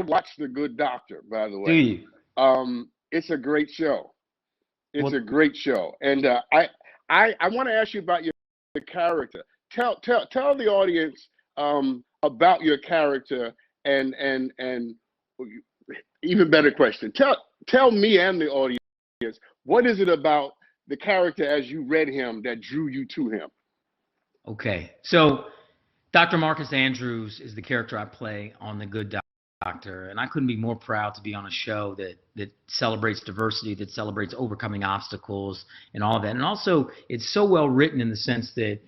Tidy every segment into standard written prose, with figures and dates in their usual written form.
watch The Good Doctor, by the Do way. you? It's a great show. It's a Well, great show, and I want to ask you about your character. Tell the audience about your character, and even better question. Tell me and the audience, what is it about the character as you read him that drew you to him? okay. So Dr. Marcus Andrews is the character I play on The Good Doctor, and I couldn't be more proud to be on a show that celebrates diversity, that celebrates overcoming obstacles and all of that. And also, it's so well written in the sense that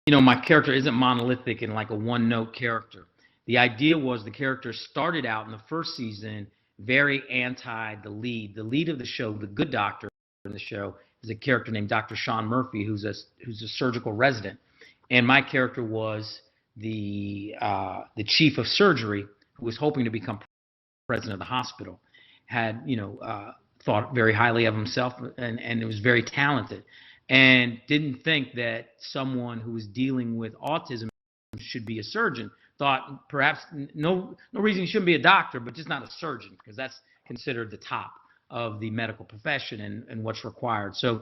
my character isn't monolithic and like a one-note character. The idea was the character started out in the first season very anti the lead. The lead of the show, the Good Doctor in the show, is a character named Dr. Sean Murphy, who's a surgical resident, and my character was the chief of surgery who was hoping to become president of the hospital. Had thought very highly of himself and was very talented, and didn't think that someone who was dealing with autism should be a surgeon. Thought perhaps no reason he shouldn't be a doctor, but just not a surgeon, because that's considered the top of the medical profession and what's required. So,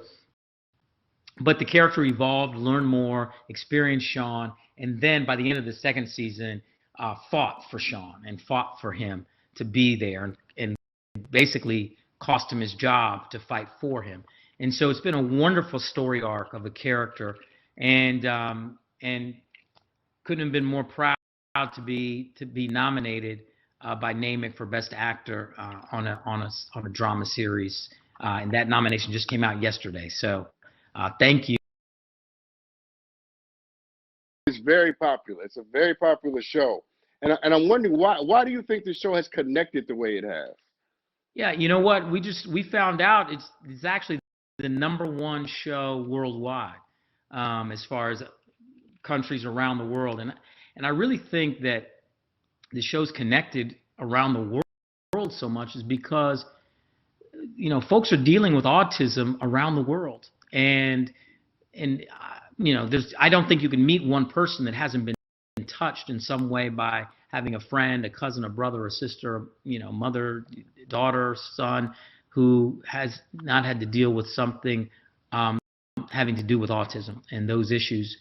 but the character evolved, learned more, experienced Sean, and then by the end of the second season, fought for Sean and fought for him to be there, and basically cost him his job to fight for him. And so it's been a wonderful story arc of a character, and couldn't have been more proud to be nominated by NAMIC for Best Actor on a drama series, and that nomination just came out yesterday. So thank you. It's very popular. It's a very popular show, and I'm wondering why do you think the show has connected the way it has? Yeah, you know what? We found out it's actually the #1 show worldwide, as far as countries around the world, and I really think that the show's connected around the world so much is because folks are dealing with autism around the world, and I don't think you can meet one person that hasn't been touched in some way by having a friend, a cousin, a brother, a sister, mother, daughter, son, who has not had to deal with something having to do with autism and those issues.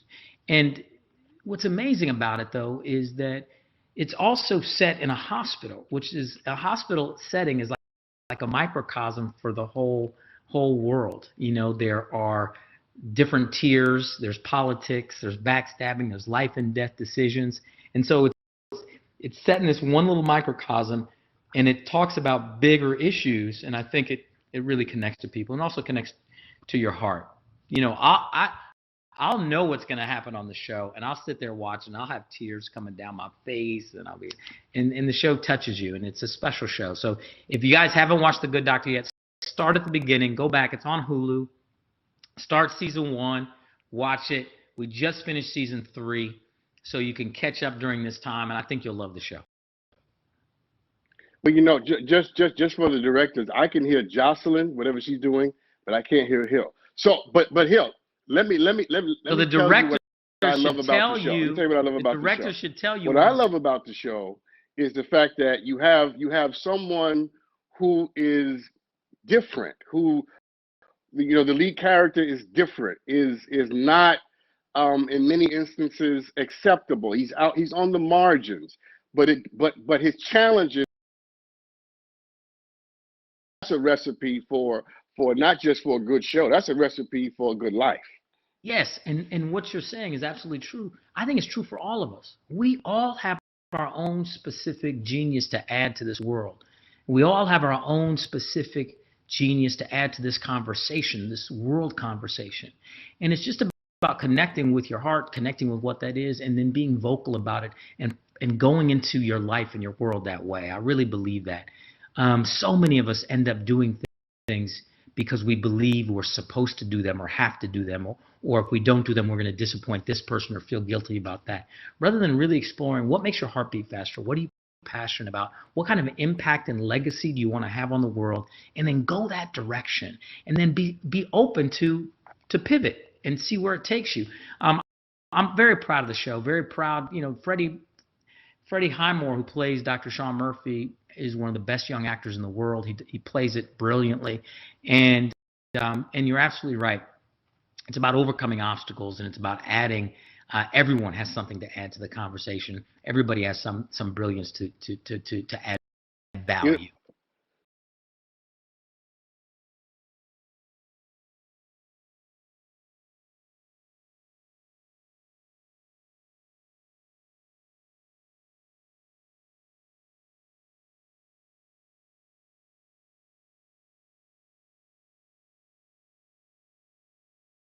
And what's amazing about it, though, is that it's also set in a hospital, which is a hospital setting is like a microcosm for the whole world. There are different tiers, there's politics, there's backstabbing, there's life and death decisions. And so it's set in this one little microcosm, and it talks about bigger issues, and I think it really connects to people and also connects to your heart. I'll know what's going to happen on the show, and I'll sit there watching. I'll have tears coming down my face, and and the show touches you, and it's a special show. So if you guys haven't watched The Good Doctor yet, start at the beginning, go back. It's on Hulu. Start season 1, watch it. We just finished season 3, so you can catch up during this time, and I think you'll love the show. Well, just for the directors, I can hear Jocelyn, whatever she's doing, but I can't hear Hill. So, but Hill, let me So the tell you director what I love should about tell the show. Let me you. tell you what I love The about the director show. should tell you. What I love about the show is the fact that you have someone who is different, who the lead character is different, is not in many instances acceptable. He's on the margins, but his challenges. That's a recipe for not just for a good show. That's a recipe for a good life. Yes, and what you're saying is absolutely true. I think it's true for all of us. We all have our own specific genius to add to this world. We all have our own specific genius to add to this conversation, this world conversation. And it's just about connecting with your heart, connecting with what that is, and then being vocal about it and going into your life and your world that way. I really believe that. So many of us end up doing things because we believe we're supposed to do them or have to do them, or if we don't do them, we're going to disappoint this person or feel guilty about that. Rather than really exploring what makes your heart beat faster, what are you passionate about, what kind of impact and legacy do you want to have on the world, and then go that direction, and then be open to pivot and see where it takes you. I'm very proud of the show. Very proud. Freddie Highmore, who plays Dr. Sean Murphy, is one of the best young actors in the world. He plays it brilliantly, and you're absolutely right. It's about overcoming obstacles, and it's about adding. Everyone has something to add to the conversation. Everybody has some brilliance to add You, value.